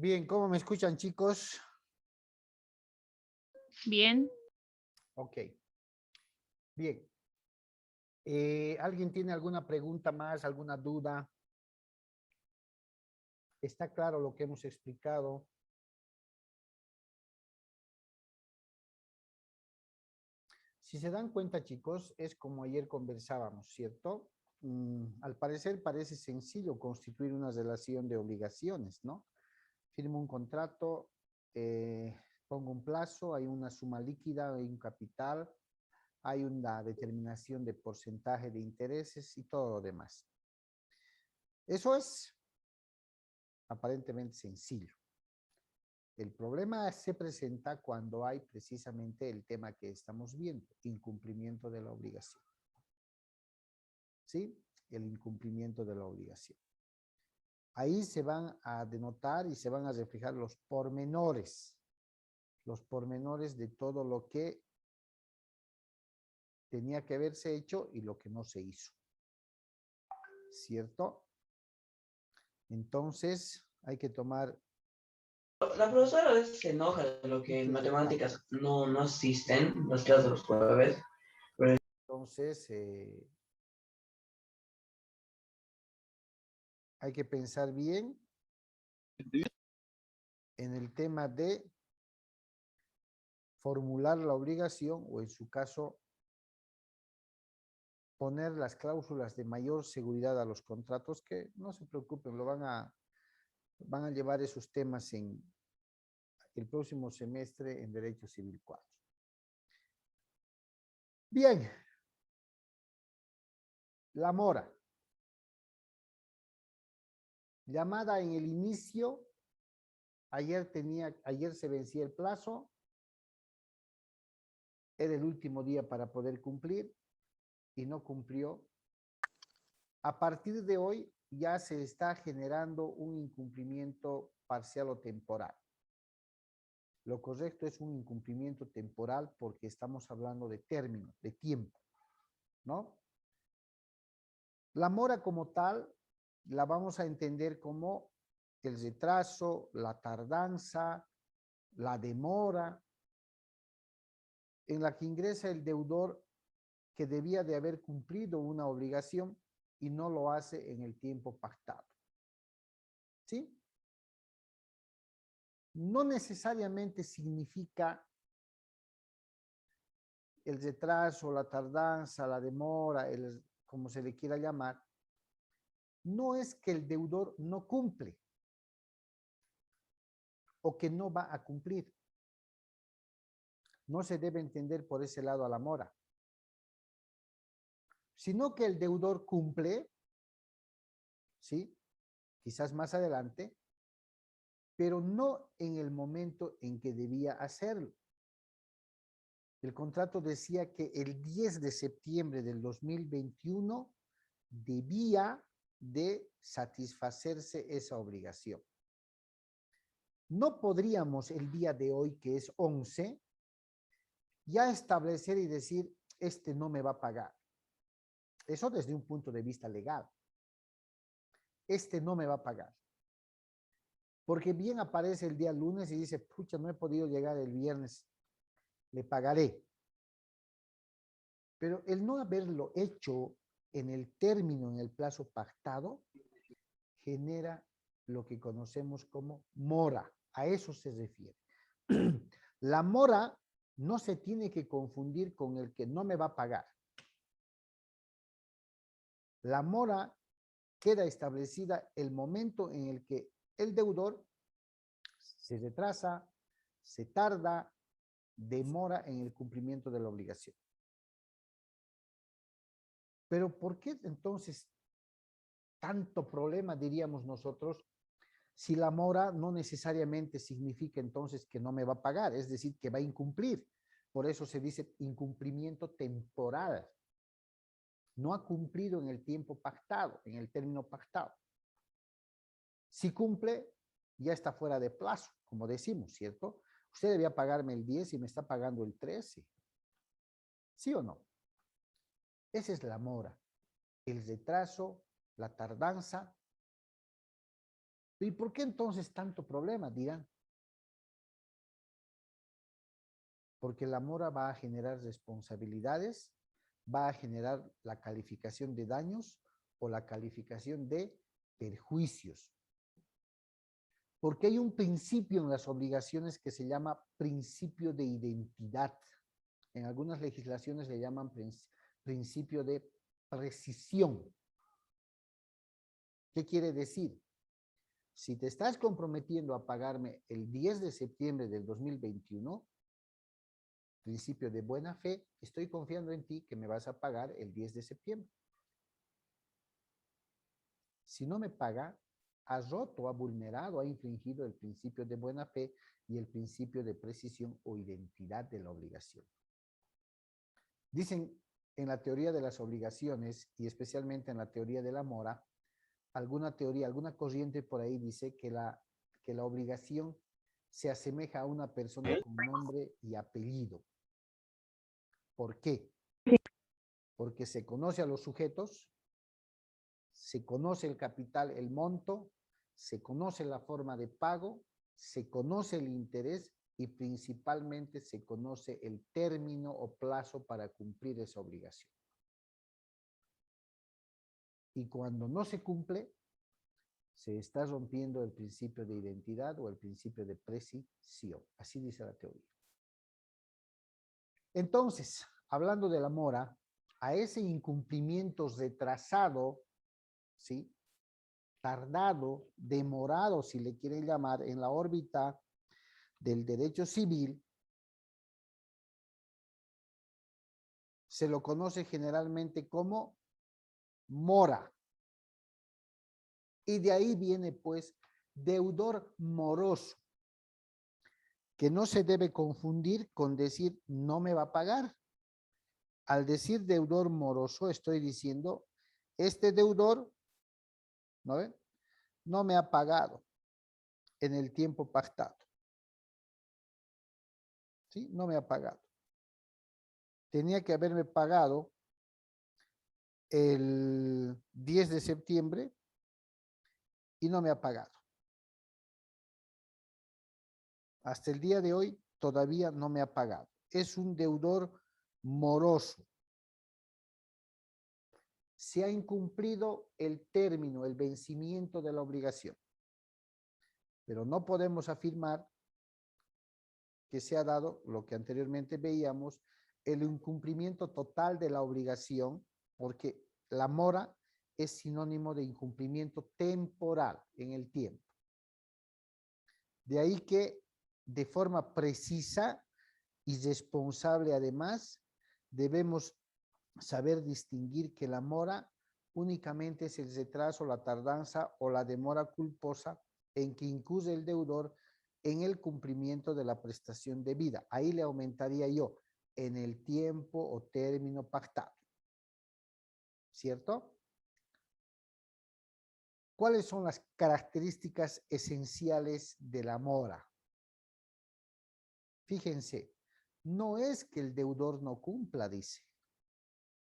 Bien, ¿cómo me escuchan, chicos? Bien, Ok, bien. ¿Alguien tiene alguna pregunta más, alguna duda? ¿Está claro lo que hemos explicado? Si se dan cuenta, chicos, es como ayer conversábamos, ¿cierto? Al parecer parece sencillo constituir una relación de obligaciones, ¿no? Firmo un contrato, pongo un plazo, hay una suma líquida, hay un capital, hay una determinación de porcentaje de intereses y todo lo demás. Eso es aparentemente sencillo. El problema se presenta cuando hay precisamente el tema que estamos viendo, incumplimiento de la obligación. ¿Sí? El incumplimiento de la obligación. Ahí se van a denotar y se van a reflejar los pormenores de todo lo que tenía que haberse hecho y lo que no se hizo. ¿Cierto? Entonces, hay que tomar La profesora a veces se enoja de lo que en muchos matemáticas detalles. no asisten las clases de los jueves. Entonces, hay que pensar bien en el tema de formular la obligación o en su caso poner las cláusulas de mayor seguridad a los contratos que no se preocupen, van a llevar esos temas en el próximo semestre en Derecho Civil 4. Bien, la mora. Llamada en el inicio, ayer se vencía el plazo, era el último día para poder cumplir y no cumplió. A partir de hoy ya se está generando un incumplimiento parcial o temporal. Lo correcto es un incumplimiento temporal porque estamos hablando de término, de tiempo, ¿no? La mora como tal la vamos a entender como el retraso, la tardanza, la demora en la que ingresa el deudor que debía de haber cumplido una obligación y no lo hace en el tiempo pactado. ¿Sí? No necesariamente significa el retraso, la tardanza, la demora, como se le quiera llamar, no es que el deudor no cumple o que no va a cumplir. No se debe entender por ese lado a la mora, sino que el deudor cumple, ¿sí? Quizás más adelante, pero no en el momento en que debía hacerlo. El contrato decía que el 10 de septiembre del 2021 debía de satisfacerse esa obligación. No podríamos el día de hoy, que es 11, ya establecer y decir, este no me va a pagar. Eso desde un punto de vista legal. Este no me va a pagar. Porque bien aparece el día lunes y dice, pucha, no he podido llegar el viernes, le pagaré. Pero el no haberlo hecho en el término, en el plazo pactado, genera lo que conocemos como mora. A eso se refiere. La mora no se tiene que confundir con el que no me va a pagar. La mora queda establecida el momento en el que el deudor se retrasa, se tarda, demora en el cumplimiento de la obligación. Pero ¿por qué entonces tanto problema, diríamos nosotros, si la mora no necesariamente significa entonces que no me va a pagar, es decir, que va a incumplir? Por eso se dice incumplimiento temporal. No ha cumplido en el tiempo pactado, en el término pactado. Si cumple, ya está fuera de plazo, como decimos, ¿cierto? Usted debía pagarme el 10 y me está pagando el 13. ¿Sí o no? Esa es la mora. El retraso, la tardanza ¿Y por qué entonces tanto problema? Dirán. Porque la mora va a generar responsabilidades, va a generar la calificación de daños o la calificación de perjuicios. Porque hay un principio en las obligaciones que se llama principio de identidad. En algunas legislaciones le llaman principio de precisión. ¿Qué quiere decir? Si te estás comprometiendo a pagarme el 10 de septiembre del 2021, principio de buena fe, estoy confiando en ti que me vas a pagar el 10 de septiembre. Si no me paga, ha roto, ha vulnerado, ha infringido el principio de buena fe y el principio de precisión o identidad de la obligación. Dicen en la teoría de las obligaciones y especialmente en la teoría de la mora, alguna teoría, alguna corriente por ahí dice que la obligación se asemeja a una persona con nombre y apellido. ¿Por qué? Porque se conoce a los sujetos, se conoce el capital, el monto, se conoce la forma de pago, se conoce el interés y principalmente se conoce el término o plazo para cumplir esa obligación. Y cuando no se cumple, se está rompiendo el principio de identidad o el principio de precisión. Así dice la teoría. Entonces, hablando de la mora, a ese incumplimiento retrasado, ¿sí?, tardado, demorado, si le quieren llamar, en la órbita del derecho civil, se lo conoce generalmente como mora. Y de ahí viene, pues, deudor moroso, que no se debe confundir con decir no me va a pagar. Al decir deudor moroso, estoy diciendo, este deudor, ¿no ven?, no me ha pagado en el tiempo pactado. ¿Sí? No me ha pagado. Tenía que haberme pagado el 10 de septiembre y no me ha pagado. Hasta el día de hoy todavía no me ha pagado. Es un deudor moroso. Se ha incumplido el término, el vencimiento de la obligación. Pero no podemos afirmar que se ha dado lo que anteriormente veíamos, el incumplimiento total de la obligación, porque la mora es sinónimo de incumplimiento temporal en el tiempo. De ahí que de forma precisa y responsable además, debemos saber distinguir que la mora únicamente es el retraso, la tardanza o la demora culposa en que incurre el deudor en el cumplimiento de la prestación debida. Ahí le aumentaría yo en el tiempo o término pactado. ¿Cierto? ¿Cuáles son las características esenciales de la mora? Fíjense, no es que el deudor no cumpla, dice,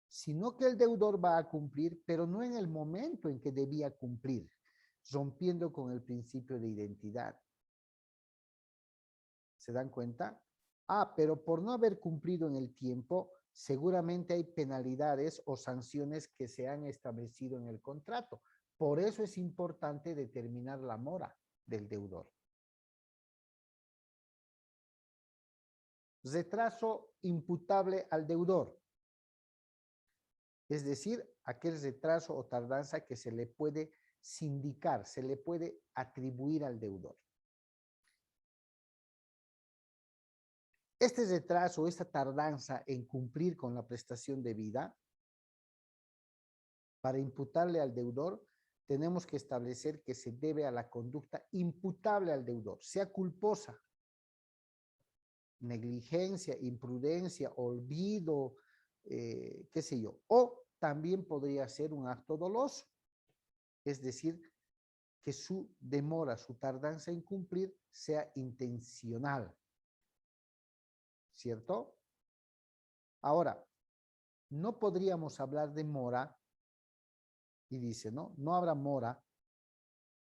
sino que el deudor va a cumplir, pero no en el momento en que debía cumplir, rompiendo con el principio de identidad. ¿Se dan cuenta? Pero por no haber cumplido en el tiempo, seguramente hay penalidades o sanciones que se han establecido en el contrato. Por eso es importante determinar la mora del deudor. Retraso imputable al deudor. Es decir, aquel retraso o tardanza que se le puede sindicar, se le puede atribuir al deudor. Este retraso, esta tardanza en cumplir con la prestación debida, para imputarle al deudor, tenemos que establecer que se debe a la conducta imputable al deudor, sea culposa, negligencia, imprudencia, olvido, qué sé yo, o también podría ser un acto doloso, es decir, que su demora, su tardanza en cumplir sea intencional. ¿Cierto? Ahora, no podríamos hablar de mora, y dice, ¿no? No habrá mora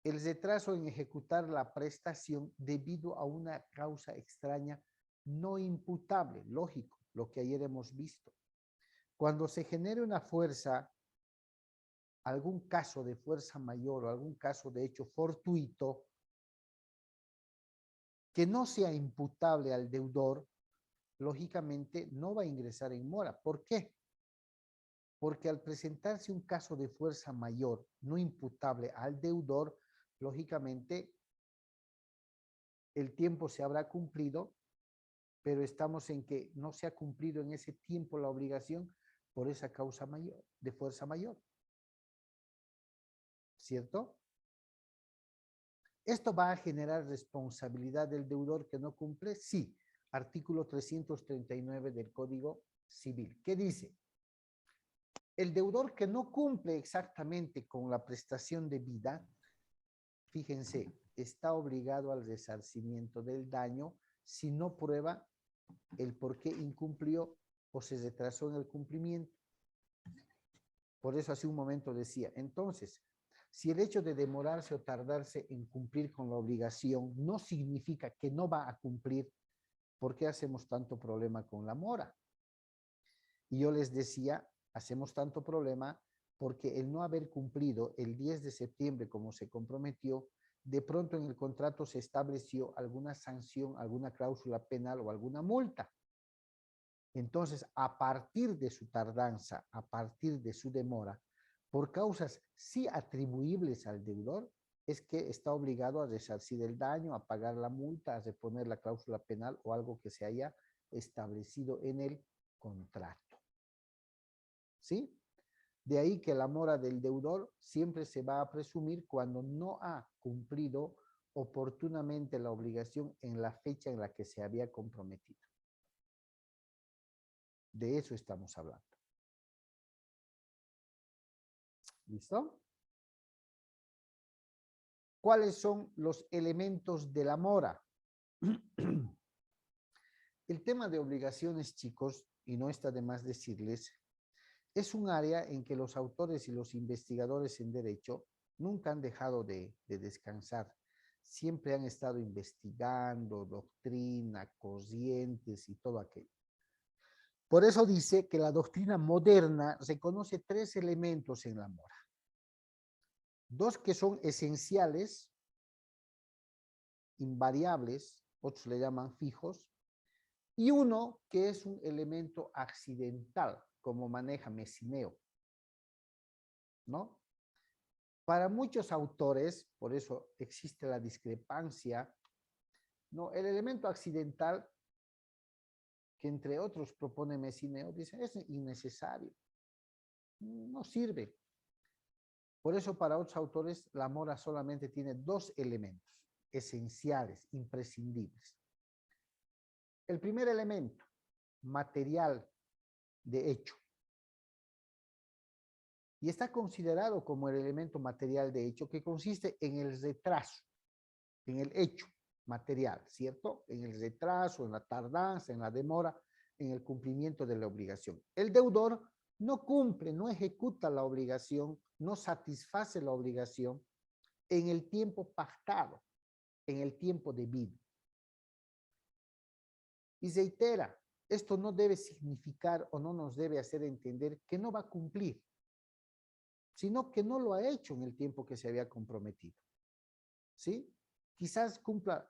el retraso en ejecutar la prestación debido a una causa extraña no imputable, lógico, lo que ayer hemos visto. Cuando se genere una fuerza, algún caso de fuerza mayor o algún caso de hecho fortuito que no sea imputable al deudor, lógicamente no va a ingresar en mora. ¿Por qué? Porque al presentarse un caso de fuerza mayor no imputable al deudor, lógicamente el tiempo se habrá cumplido, pero estamos en que no se ha cumplido en ese tiempo la obligación por esa causa mayor, de fuerza mayor. ¿Cierto? ¿Esto va a generar responsabilidad del deudor que no cumple? Sí. Artículo 339 del Código Civil. ¿Qué dice? El deudor que no cumple exactamente con la prestación debida, fíjense, está obligado al resarcimiento del daño si no prueba el por qué incumplió o se retrasó en el cumplimiento. Por eso hace un momento decía, entonces, si el hecho de demorarse o tardarse en cumplir con la obligación no significa que no va a cumplir, ¿por qué hacemos tanto problema con la mora? Y yo les decía, hacemos tanto problema porque el no haber cumplido el 10 de septiembre como se comprometió, de pronto en el contrato se estableció alguna sanción, alguna cláusula penal o alguna multa. Entonces, a partir de su tardanza, a partir de su demora, por causas sí atribuibles al deudor, es que está obligado a resarcir el daño, a pagar la multa, a reponer la cláusula penal o algo que se haya establecido en el contrato. ¿Sí? De ahí que la mora del deudor siempre se va a presumir cuando no ha cumplido oportunamente la obligación en la fecha en la que se había comprometido. De eso estamos hablando. ¿Listo? ¿Cuáles son los elementos de la mora? El tema de obligaciones, chicos, y no está de más decirles, es un área en que los autores y los investigadores en derecho nunca han dejado de descansar. Siempre han estado investigando doctrina, corrientes y todo aquello. Por eso dice que la doctrina moderna reconoce 3 elementos en la mora. 2 que son esenciales, invariables, otros le llaman fijos, y 1 que es un elemento accidental, como maneja Messineo, ¿no? Para muchos autores, por eso existe la discrepancia, ¿no? El elemento accidental, que entre otros propone Messineo, dice, es innecesario, no sirve. Por eso para otros autores la mora solamente tiene 2 elementos esenciales, imprescindibles. El primer elemento, material de hecho. Y está considerado como el elemento material de hecho que consiste en el retraso, en el hecho material, ¿cierto? En el retraso, en la tardanza, en la demora, en el cumplimiento de la obligación. El deudor no cumple, no ejecuta la obligación, no satisface la obligación en el tiempo pactado, en el tiempo debido. Y reitera, esto no debe significar o no nos debe hacer entender que no va a cumplir, sino que no lo ha hecho en el tiempo que se había comprometido. ¿Sí? Quizás cumpla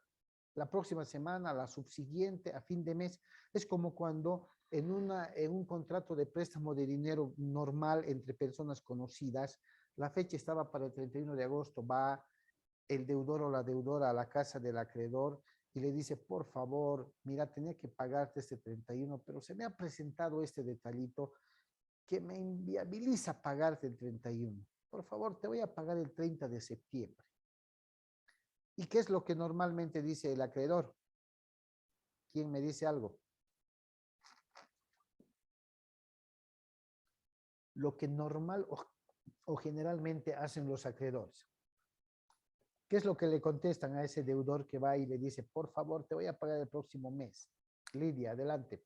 la próxima semana, la subsiguiente, a fin de mes. Es como cuando en un contrato de préstamo de dinero normal entre personas conocidas, la fecha estaba para el 31 de agosto, va el deudor o la deudora a la casa del acreedor y le dice, por favor, mira, tenía que pagarte este 31, pero se me ha presentado este detallito que me inviabiliza pagarte el 31. Por favor, te voy a pagar el 30 de septiembre. ¿Y qué es lo que normalmente dice el acreedor? ¿Quién me dice algo? Lo que normal o generalmente hacen los acreedores. ¿Qué es lo que le contestan a ese deudor que va y le dice, por favor, te voy a pagar el próximo mes? Lidia, adelante.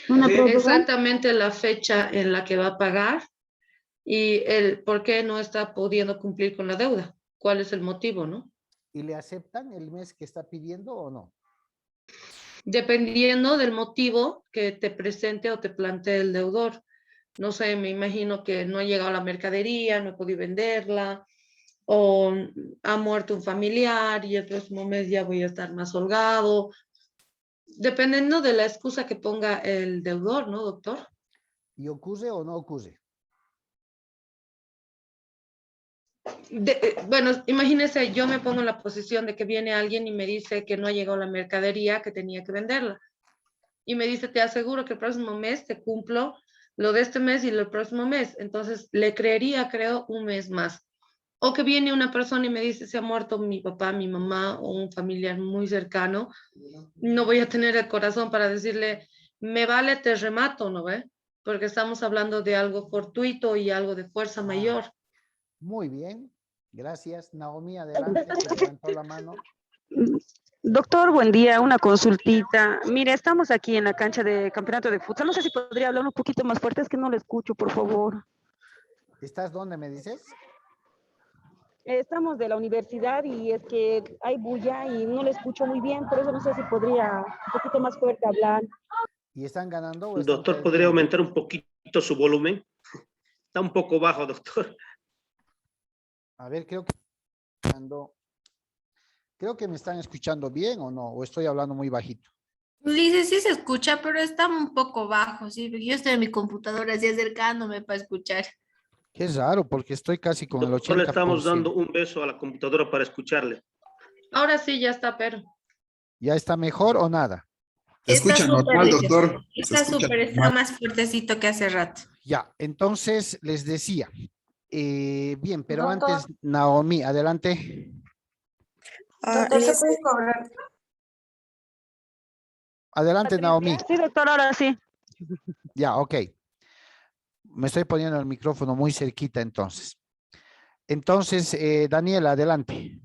Exactamente la fecha en la que va a pagar y el por qué no está pudiendo cumplir con la deuda. cuál es el motivo, ¿no? ¿Y le aceptan el mes que está pidiendo o no? Dependiendo del motivo que te presente o te plantee el deudor. No sé, me imagino que no ha llegado la mercadería, no he podido venderla, o ha muerto un familiar y el próximo mes ya voy a estar más holgado. Dependiendo de la excusa que ponga el deudor, ¿no, doctor? ¿Y ocurre o no ocurre? Bueno, imagínese, yo me pongo en la posición de que viene alguien y me dice que no ha llegado la mercadería, que tenía que venderla. Y me dice, te aseguro que el próximo mes te cumplo lo de este mes y el próximo mes. Entonces, le creería, creo, un mes más. O que viene una persona y me dice, se ha muerto mi papá, mi mamá o un familiar muy cercano. No voy a tener el corazón para decirle, me vale, te remato, ¿no ve? Porque estamos hablando de algo fortuito y algo de fuerza mayor. Muy bien, gracias. Naomi, adelante, que levantó la mano. Doctor, buen día, una consultita. Mire, estamos aquí en la cancha de campeonato de futsal. No sé si podría hablar un poquito más fuerte, es que no le escucho, por favor. ¿Estás dónde me dices? Estamos de la universidad y es que hay bulla y no le escucho muy bien, por eso no sé si podría un poquito más fuerte hablar. ¿Y están ganando o están Doctor, ¿podría perdiendo? aumentar un poquito su volumen? Está un poco bajo, doctor. A ver, creo que me están escuchando bien o no, o estoy hablando muy bajito. Dice, sí se escucha, pero está un poco bajo, sí, porque yo estoy en mi computadora así acercándome para escuchar. Qué raro, porque estoy casi con el Doctor, le estamos 80%. dando un beso a la computadora para escucharle. Ahora sí, ya está, pero. ¿Ya está mejor o nada? Se Está escucha súper, normal, dice. doctor. Se Está escucha súper, está normal. más fuertecito que hace rato. Ya, entonces les decía. Bien, pero Doctor. antes, Naomi, adelante. Doctor, ¿se puede cobrar? Adelante, Naomi. Sí, doctor, ahora sí. Ya, ok. Me estoy poniendo el micrófono muy cerquita entonces. Entonces, Daniela, adelante.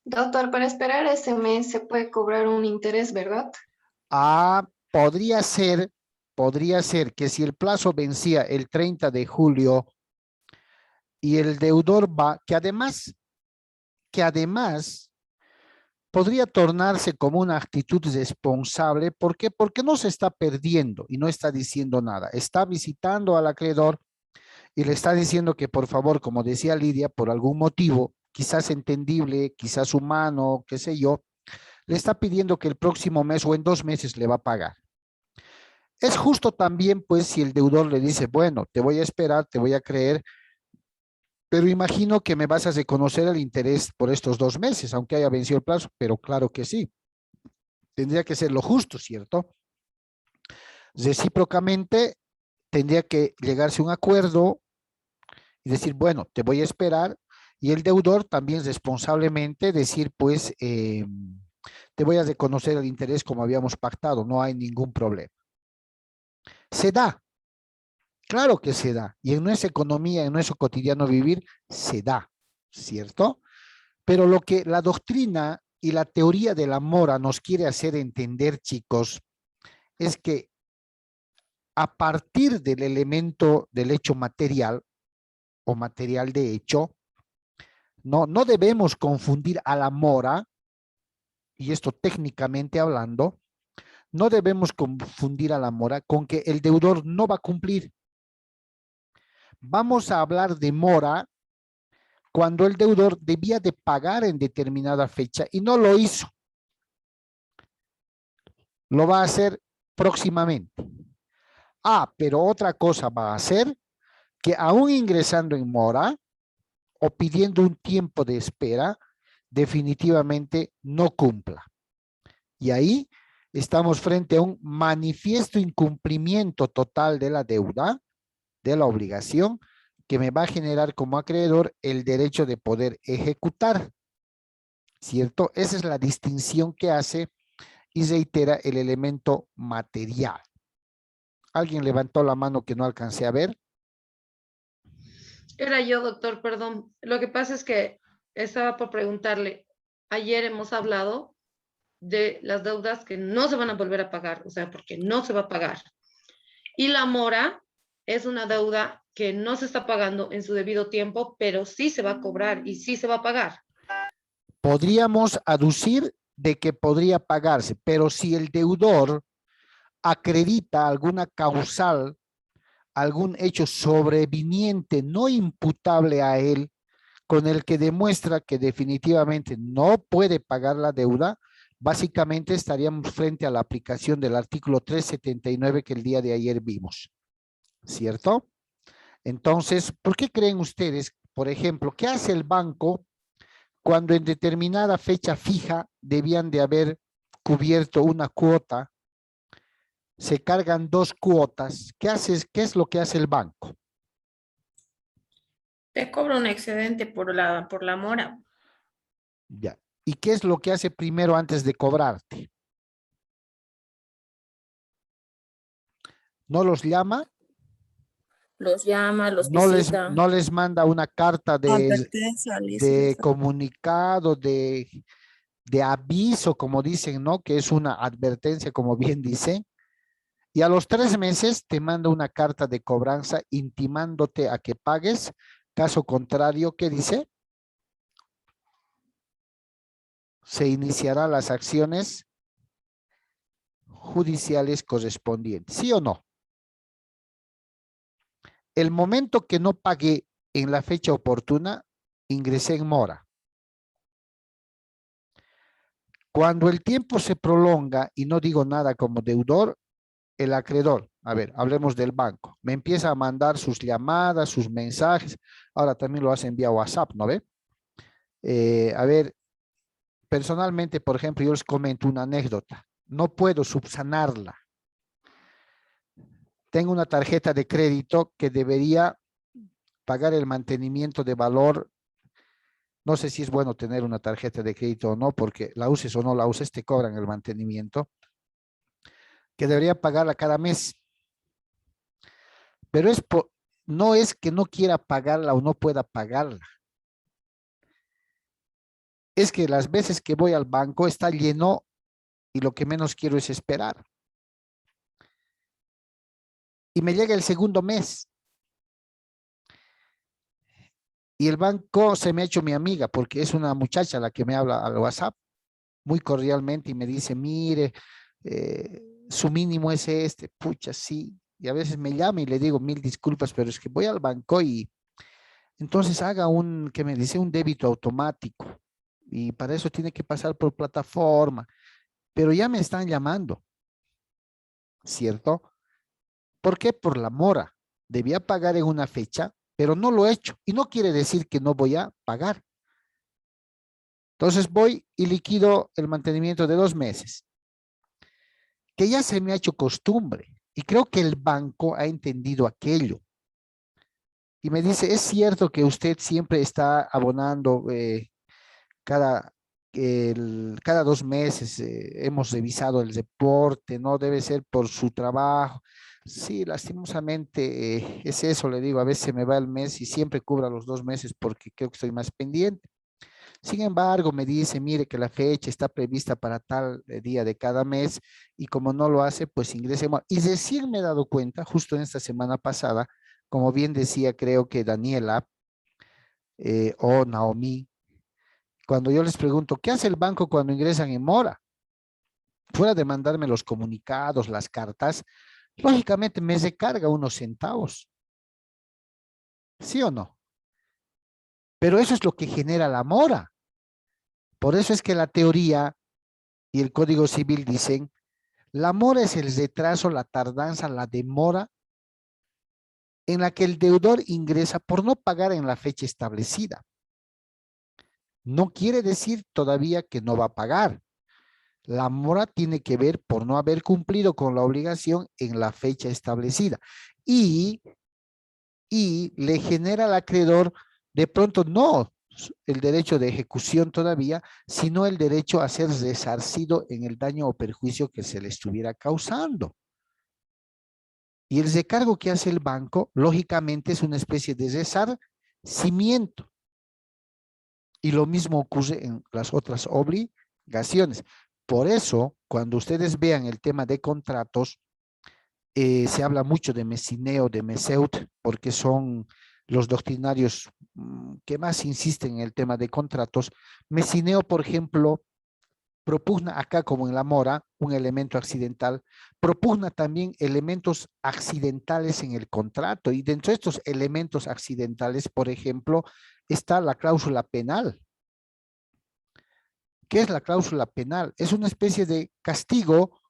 Doctor, para esperar ese mes se puede cobrar un interés, ¿verdad? Podría ser que si el plazo vencía el 30 de julio y el deudor va, que además podría tornarse como una actitud responsable. ¿Por qué? Porque no se está perdiendo y no está diciendo nada. Está visitando al acreedor y le está diciendo que por favor, como decía Lidia, por algún motivo, quizás entendible, quizás humano, qué sé yo, le está pidiendo que el próximo mes o en 2 meses le va a pagar. Es justo también, pues, si el deudor le dice, bueno, te voy a esperar, te voy a creer, pero imagino que me vas a reconocer el interés por estos 2 meses, aunque haya vencido el plazo, pero claro que sí. Tendría que ser lo justo, ¿cierto? Recíprocamente, tendría que llegarse a un acuerdo y decir, bueno, te voy a esperar, y el deudor también responsablemente decir, pues, te voy a reconocer el interés como habíamos pactado, no hay ningún problema. Se da, claro que se da, y en nuestra economía, en nuestro cotidiano vivir, se da, ¿cierto? Pero lo que la doctrina y la teoría de la mora nos quiere hacer entender, chicos, es que a partir del elemento del hecho material o material de hecho, no debemos confundir a la mora, y esto técnicamente hablando, no debemos confundir a la mora con que el deudor no va a cumplir. Vamos a hablar de mora cuando el deudor debía de pagar en determinada fecha y no lo hizo. Lo va a hacer próximamente. Pero otra cosa va a hacer que aún ingresando en mora o pidiendo un tiempo de espera, definitivamente no cumpla. Y ahí estamos frente a un manifiesto incumplimiento total de la deuda, de la obligación, que me va a generar como acreedor el derecho de poder ejecutar, ¿cierto? Esa es la distinción que hace y reitera el elemento material. ¿Alguien levantó la mano que no alcancé a ver? Era yo, doctor, perdón. Lo que pasa es que estaba por preguntarle, ayer hemos hablado de las deudas que no se van a volver a pagar, o sea, porque no se va a pagar. Y la mora es una deuda que no se está pagando en su debido tiempo, pero sí se va a cobrar y sí se va a pagar. Podríamos aducir de que podría pagarse, pero si el deudor acredita alguna causal, algún hecho sobreviniente no imputable a él, con el que demuestra que definitivamente no puede pagar la deuda, básicamente estaríamos frente a la aplicación del artículo 379 que el día de ayer vimos, ¿cierto? Entonces, ¿por qué creen ustedes, por ejemplo, qué hace el banco cuando en determinada fecha fija debían de haber cubierto una cuota? Se cargan 2 cuotas. ¿Qué es lo que hace el banco? Te cobra un excedente por la mora. Ya. ¿Y qué es lo que hace primero antes de cobrarte? ¿No los llama? Los llama, los ¿No visita. no les manda una carta Advertencia, de comunicado, de aviso, como dicen, ¿no? Que es una advertencia, como bien dice. Y a los 3 meses te manda una carta de cobranza intimándote a que pagues. Caso contrario, ¿qué dice? Se iniciarán las acciones judiciales correspondientes. ¿Sí o no? El momento que no pagué en la fecha oportuna, ingresé en mora. Cuando el tiempo se prolonga y no digo nada como deudor, el acreedor, a ver, hablemos del banco, me empieza a mandar sus llamadas, sus mensajes, ahora también lo hacen vía WhatsApp, ¿no ve? A ver, personalmente, por ejemplo, yo les comento una anécdota, no puedo subsanarla. Tengo una tarjeta de crédito que debería pagar el mantenimiento de valor. No sé si es bueno tener una tarjeta de crédito o no, porque la uses o no la uses, te cobran el mantenimiento, que debería pagarla cada mes. Pero no es que no quiera pagarla o no pueda pagarla. Es que las veces que voy al banco está lleno y lo que menos quiero es esperar. Y me llega el segundo mes. Y el banco se me ha hecho mi amiga porque es una muchacha la que me habla al WhatsApp muy cordialmente y me dice, mire, su mínimo es este, pucha, sí. Y a veces me llama y le digo 1000 disculpas, pero es que voy al banco y entonces haga que me dice un débito automático. Y para eso tiene que pasar por plataforma. Pero ya me están llamando, ¿cierto? ¿Por qué? Por la mora. Debía pagar en una fecha, pero no lo he hecho. Y no quiere decir que no voy a pagar. Entonces voy y liquido el mantenimiento de 2 meses, que ya se me ha hecho costumbre. Y creo que el banco ha entendido aquello. Y me dice, es cierto que usted siempre está abonando cada 2 meses, hemos revisado el reporte, no debe ser por su trabajo. Sí, lastimosamente es eso, le digo, a veces se me va el mes y siempre cubra los 2 meses porque creo que estoy más pendiente. Sin embargo, me dice, mire que la fecha está prevista para tal día de cada mes y como no lo hace, pues ingresemos. Y recién me he dado cuenta, justo en esta semana pasada, como bien decía, creo que Daniela o Naomi, cuando yo les pregunto, ¿qué hace el banco cuando ingresan en mora? Fuera de mandarme los comunicados, las cartas, lógicamente me recarga unos centavos. ¿Sí o no? Pero eso es lo que genera la mora. Por eso es que la teoría y el Código Civil dicen, la mora es el retraso, la tardanza, la demora en la que el deudor ingresa por no pagar en la fecha establecida. No quiere decir todavía que no va a pagar. La mora tiene que ver por no haber cumplido con la obligación en la fecha establecida. Y le genera al acreedor de pronto no el derecho de ejecución todavía, sino el derecho a ser resarcido en el daño o perjuicio que se le estuviera causando. Y el recargo que hace el banco, lógicamente, es una especie de resarcimiento. Y lo mismo ocurre en las otras obligaciones. Por eso, cuando ustedes vean el tema de contratos, Se habla mucho de Messineo, de Meseut, porque son los doctrinarios que más insisten en el tema de contratos. Messineo, por ejemplo, propugna acá, como en la mora, un elemento accidental, propugna también elementos accidentales en el contrato, y dentro de estos elementos accidentales, por ejemplo, está la cláusula penal. ¿Qué es la cláusula penal? Es una especie de castigo,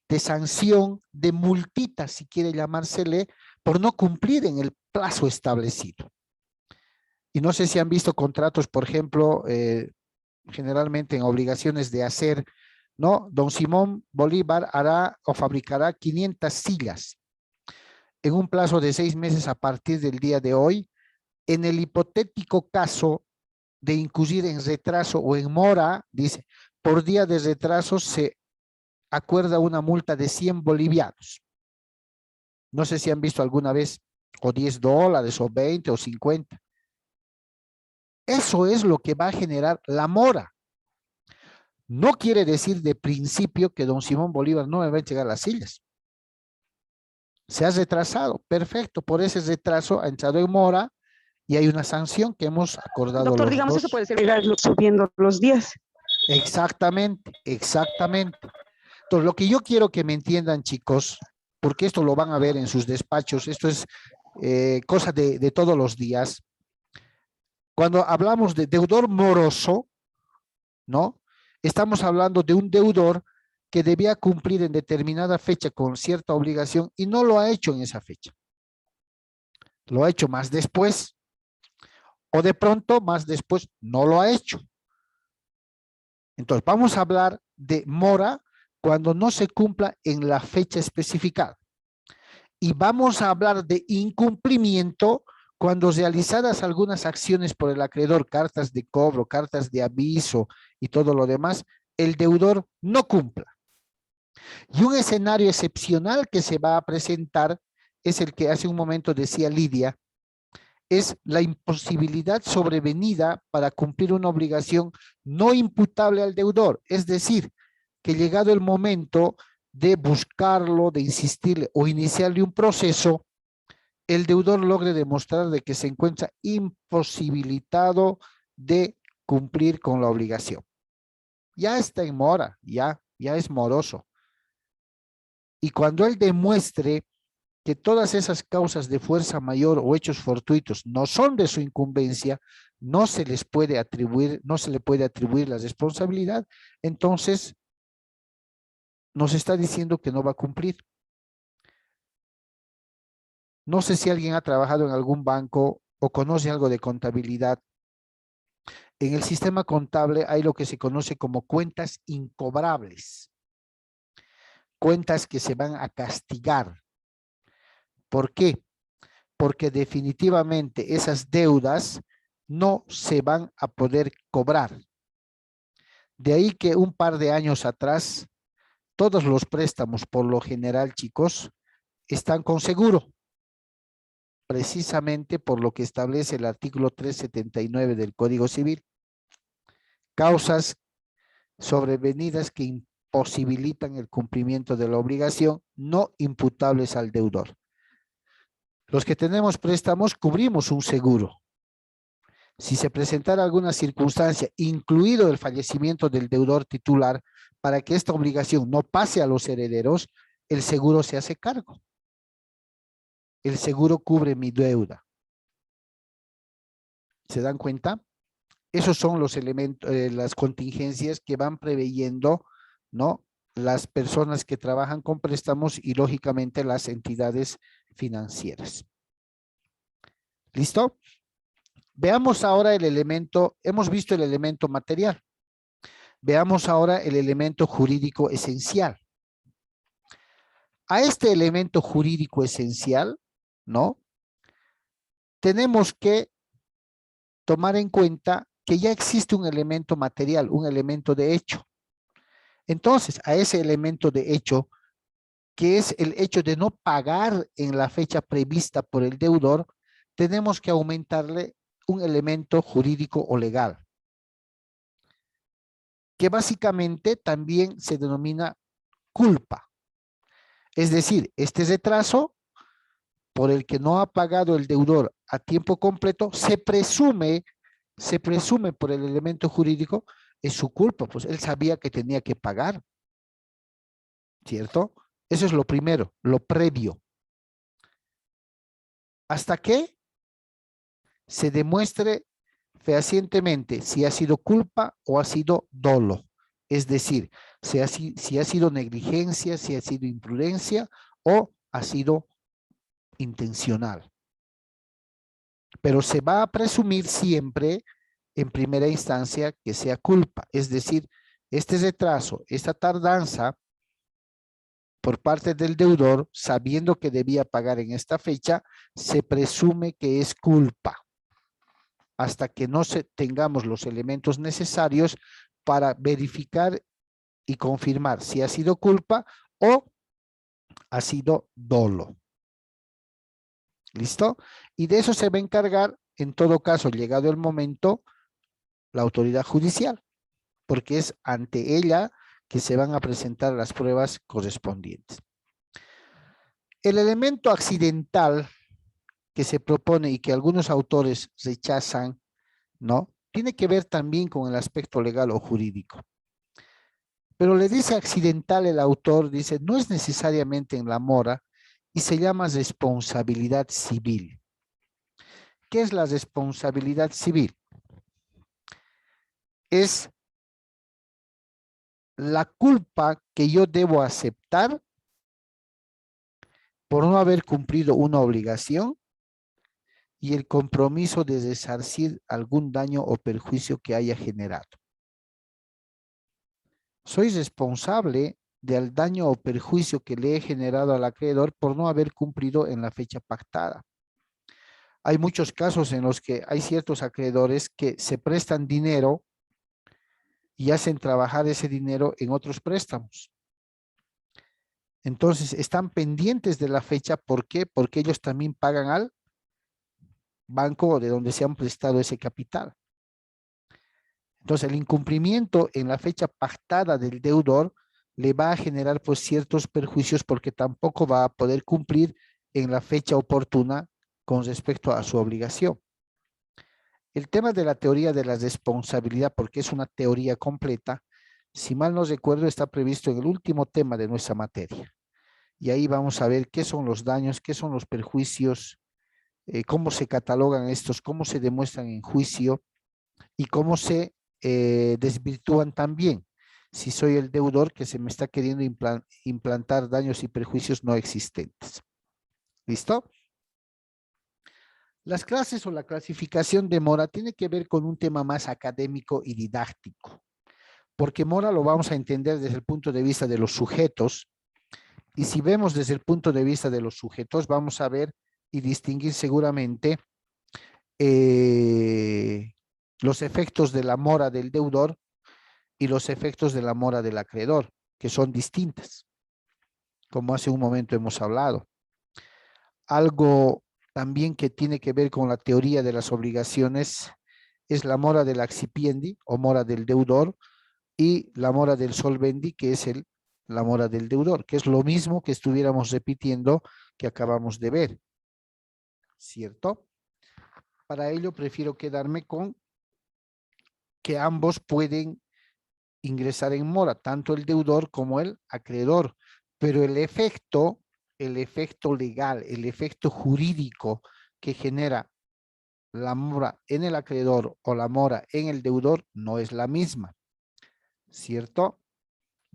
de sanción, de multita, si quiere llamársele, por no cumplir en el plazo establecido. Y no sé si han visto contratos, por ejemplo, generalmente en obligaciones de hacer, ¿no? Don Simón Bolívar hará o fabricará 500 sillas en un plazo de 6 meses a partir del día de hoy. En el hipotético caso de incurrir en retraso o en mora, dice, por día de retraso se acuerda una multa de 100 bolivianos. No sé si han visto alguna vez, o $10, o 20, o 50. Eso es lo que va a generar la mora. No quiere decir de principio que don Simón Bolívar no me va a entregar las sillas. Se ha retrasado, perfecto, por ese retraso ha entrado en mora y hay una sanción que hemos acordado Doctor, los digamos, dos. eso puede ser subiendo los días. Exactamente, exactamente. Entonces, lo que yo quiero que me entiendan, chicos, porque esto lo van a ver en sus despachos, esto es cosa de todos los días. Cuando hablamos de deudor moroso, ¿no? Estamos hablando de un deudor que debía cumplir en determinada fecha con cierta obligación y no lo ha hecho en esa fecha. Lo ha hecho más después, o de pronto más después no lo ha hecho. Entonces, vamos a hablar de mora cuando no se cumpla en la fecha especificada. Y vamos a hablar de incumplimiento cuando realizadas algunas acciones por el acreedor, cartas de cobro, cartas de aviso y todo lo demás, el deudor no cumpla. Y un escenario excepcional que se va a presentar es el que hace un momento decía Lidia, es la imposibilidad sobrevenida para cumplir una obligación no imputable al deudor, es decir, que llegado el momento de buscarlo, de insistirle o iniciarle un proceso, el deudor logre demostrar de que se encuentra imposibilitado de cumplir con la obligación. Ya está en mora, ya es moroso. Y cuando él demuestre que todas esas causas de fuerza mayor o hechos fortuitos no son de su incumbencia, no se les puede atribuir, no se le puede atribuir la responsabilidad, entonces nos está diciendo que no va a cumplir. No sé si alguien ha trabajado en algún banco o conoce algo de contabilidad. En el sistema contable hay lo que se conoce como cuentas incobrables. Cuentas que se van a castigar. ¿Por qué? Porque definitivamente esas deudas no se van a poder cobrar. De ahí que un par de años atrás, todos los préstamos, por lo general, chicos, están con seguro. Precisamente por lo que establece el artículo 379 del Código Civil. Causas sobrevenidas que imposibilitan el cumplimiento de la obligación, no imputables al deudor. Los que tenemos préstamos cubrimos un seguro. Si se presentara alguna circunstancia, incluido el fallecimiento del deudor titular, para que esta obligación no pase a los herederos, el seguro se hace cargo. El seguro cubre mi deuda. ¿Se dan cuenta? Esos son los elementos, las contingencias que van preveyendo, ¿no? Las personas que trabajan con préstamos y lógicamente las entidades financieras. ¿Listo? Veamos ahora el elemento, hemos visto el elemento material. Veamos ahora el elemento jurídico esencial. A este elemento jurídico esencial, ¿no? Tenemos que tomar en cuenta que ya existe un elemento material, un elemento de hecho. Entonces, a ese elemento de hecho, que es el hecho de no pagar en la fecha prevista por el deudor, tenemos que aumentarle un elemento jurídico o legal, que básicamente también se denomina culpa. Es decir, este retraso por el que no ha pagado el deudor a tiempo completo, se presume por el elemento jurídico, es su culpa, pues él sabía que tenía que pagar, ¿cierto? Eso es lo primero, lo previo. Hasta que se demuestre fehacientemente si ha sido culpa o ha sido dolo. Es decir, si ha sido negligencia, si ha sido imprudencia o ha sido intencional. Pero se va a presumir siempre en primera instancia que sea culpa. Es decir, este retraso, esta tardanza por parte del deudor, sabiendo que debía pagar en esta fecha, se presume que es culpa hasta que no tengamos los elementos necesarios para verificar y confirmar si ha sido culpa o ha sido dolo. ¿Listo? Y de eso se va a encargar, en todo caso, llegado el momento, la autoridad judicial, porque es ante ella que se van a presentar las pruebas correspondientes. El elemento accidental que se propone y que algunos autores rechazan, ¿no? Tiene que ver también con el aspecto legal o jurídico. Pero le dice accidental el autor, dice, no es necesariamente en la mora y se llama responsabilidad civil. ¿Qué es la responsabilidad civil? Es la culpa que yo debo aceptar por no haber cumplido una obligación y el compromiso de resarcir algún daño o perjuicio que haya generado. Soy responsable del daño o perjuicio que le he generado al acreedor por no haber cumplido en la fecha pactada. Hay muchos casos en los que hay ciertos acreedores que se prestan dinero y hacen trabajar ese dinero en otros préstamos. Entonces, están pendientes de la fecha. ¿Por qué? Porque ellos también pagan al banco de donde se han prestado ese capital. Entonces, el incumplimiento en la fecha pactada del deudor le va a generar pues ciertos perjuicios porque tampoco va a poder cumplir en la fecha oportuna con respecto a su obligación. El tema de la teoría de la responsabilidad, porque es una teoría completa, si mal no recuerdo, está previsto en el último tema de nuestra materia. Y ahí vamos a ver qué son los daños, qué son los perjuicios, cómo se catalogan estos, cómo se demuestran en juicio y cómo se desvirtúan también si soy el deudor que se me está queriendo implantar daños y perjuicios no existentes. ¿Listo? Las clases o la clasificación de mora tiene que ver con un tema más académico y didáctico, porque mora lo vamos a entender desde el punto de vista de los sujetos, y si vemos desde el punto de vista de los sujetos, vamos a ver y distinguir seguramente los efectos de la mora del deudor y los efectos de la mora del acreedor, que son distintas, como hace un momento hemos hablado. Algo también que tiene que ver con la teoría de las obligaciones es la mora del accipiendi o mora del deudor y la mora del solvendi, que es la mora del deudor, que es lo mismo que estuviéramos repitiendo que acabamos de ver, ¿cierto? Para ello prefiero quedarme con que ambos pueden ingresar en mora, tanto el deudor como el acreedor, pero el efecto legal, el efecto jurídico que genera la mora en el acreedor o la mora en el deudor no es la misma, ¿cierto?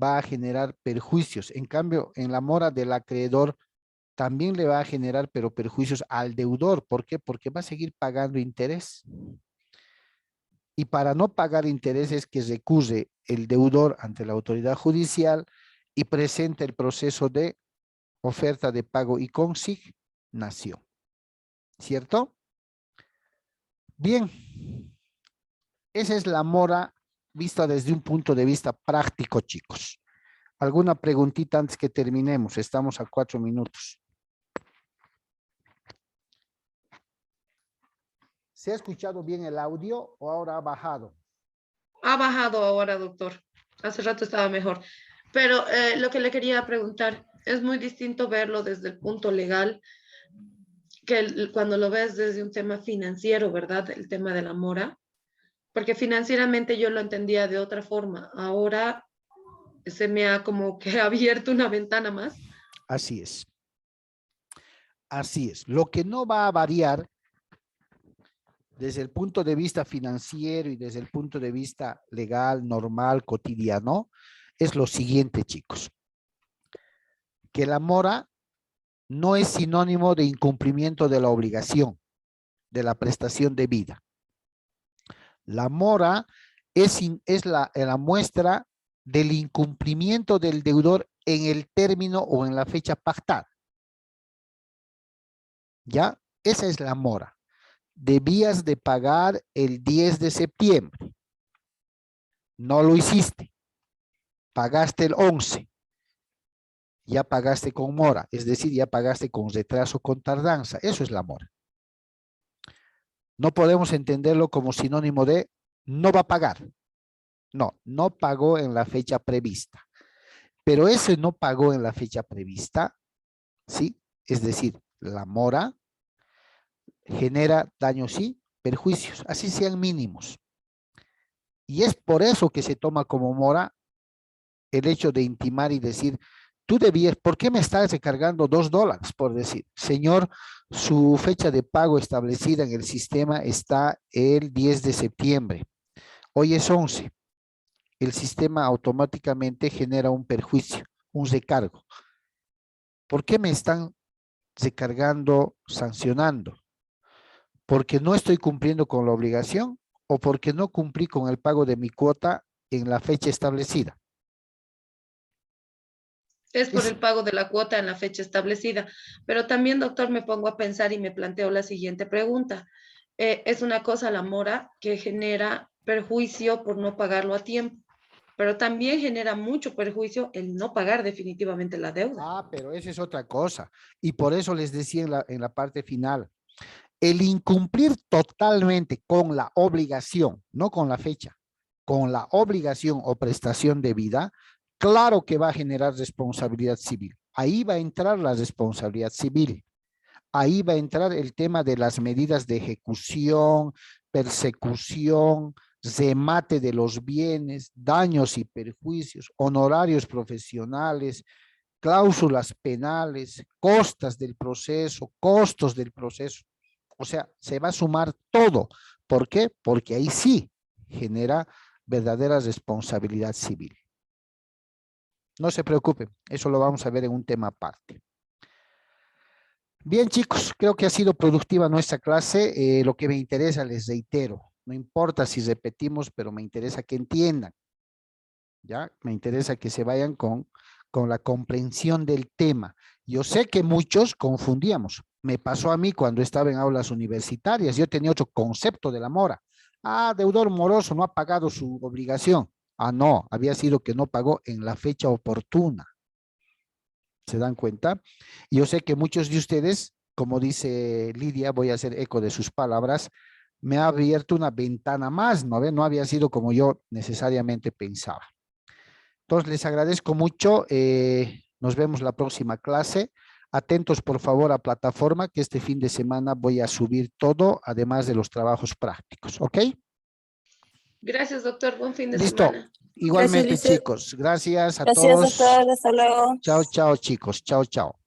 Va a generar perjuicios. En cambio, en la mora del acreedor también le va a generar, pero perjuicios al deudor. ¿Por qué? Porque va a seguir pagando interés. Y para no pagar intereses que recurre el deudor ante la autoridad judicial y presenta el proceso de oferta de pago y consignación. ¿Cierto? Bien. Esa es la mora vista desde un punto de vista práctico, chicos. ¿Alguna preguntita antes que terminemos? Estamos a 4 minutos. ¿Se ha escuchado bien el audio o ahora ha bajado? Ha bajado ahora, doctor. Hace rato estaba mejor. Pero lo que le quería preguntar, es muy distinto verlo desde el punto legal que cuando lo ves desde un tema financiero, ¿verdad? El tema de la mora, porque financieramente yo lo entendía de otra forma. Ahora se me ha como que abierto una ventana más. Así es. Así es. Lo que no va a variar desde el punto de vista financiero y desde el punto de vista legal, normal, cotidiano, es lo siguiente, chicos. Que la mora no es sinónimo de incumplimiento de la obligación, de la prestación debida. La mora es la muestra del incumplimiento del deudor en el término o en la fecha pactada. ¿Ya? Esa es la mora. Debías de pagar el 10 de septiembre. No lo hiciste. Pagaste el 11. Ya pagaste con mora, es decir, ya pagaste con retraso, con tardanza. Eso es la mora. No podemos entenderlo como sinónimo de no va a pagar. No, no pagó en la fecha prevista. Pero ese no pagó en la fecha prevista, ¿sí? Es decir, la mora genera daños y perjuicios, así sean mínimos. Y es por eso que se toma como mora el hecho de intimar y decir, tú debías, ¿por qué me estás recargando $2? Por decir, señor, su fecha de pago establecida en el sistema está el 10 de septiembre. Hoy es 11. El sistema automáticamente genera un perjuicio, un recargo. ¿Por qué me están recargando, sancionando? ¿Porque no estoy cumpliendo con la obligación o porque no cumplí con el pago de mi cuota en la fecha establecida? Es por el pago de la cuota en la fecha establecida. Pero también, doctor, me pongo a pensar y me planteo la siguiente pregunta. Es una cosa la mora que genera perjuicio por no pagarlo a tiempo, pero también genera mucho perjuicio el no pagar definitivamente la deuda. Ah, pero esa es otra cosa. Y por eso les decía en la parte final, el incumplir totalmente con la obligación, no con la fecha, con la obligación o prestación debida, claro que va a generar responsabilidad civil. Ahí va a entrar la responsabilidad civil. Ahí va a entrar el tema de las medidas de ejecución, persecución, remate de los bienes, daños y perjuicios, honorarios profesionales, cláusulas penales, costas del proceso, costos del proceso. O sea, se va a sumar todo. ¿Por qué? Porque ahí sí genera verdadera responsabilidad civil. No se preocupen, eso lo vamos a ver en un tema aparte. Bien, chicos, creo que ha sido productiva nuestra clase. Lo que me interesa, les reitero, no importa si repetimos, pero me interesa que entiendan. ¿Ya? Me interesa que se vayan con la comprensión del tema. Yo sé que muchos confundíamos. Me pasó a mí cuando estaba en aulas universitarias. Yo tenía otro concepto de la mora. Ah, deudor moroso, no ha pagado su obligación. Ah, no, había sido que no pagó en la fecha oportuna. ¿Se dan cuenta? Yo sé que muchos de ustedes, como dice Lidia, voy a hacer eco de sus palabras, me ha abierto una ventana más, ¿no? No había sido como yo necesariamente pensaba. Entonces, les agradezco mucho. Nos vemos la próxima clase. Atentos, por favor, a plataforma, que este fin de semana voy a subir todo, además de los trabajos prácticos. ¿Ok? Gracias, doctor. Buen fin de Listo. semana. Igualmente, Gracias, Lizeth. chicos. Gracias a Gracias, todos. doctor. Hasta luego. Chao, chao, chicos. Chao, chao.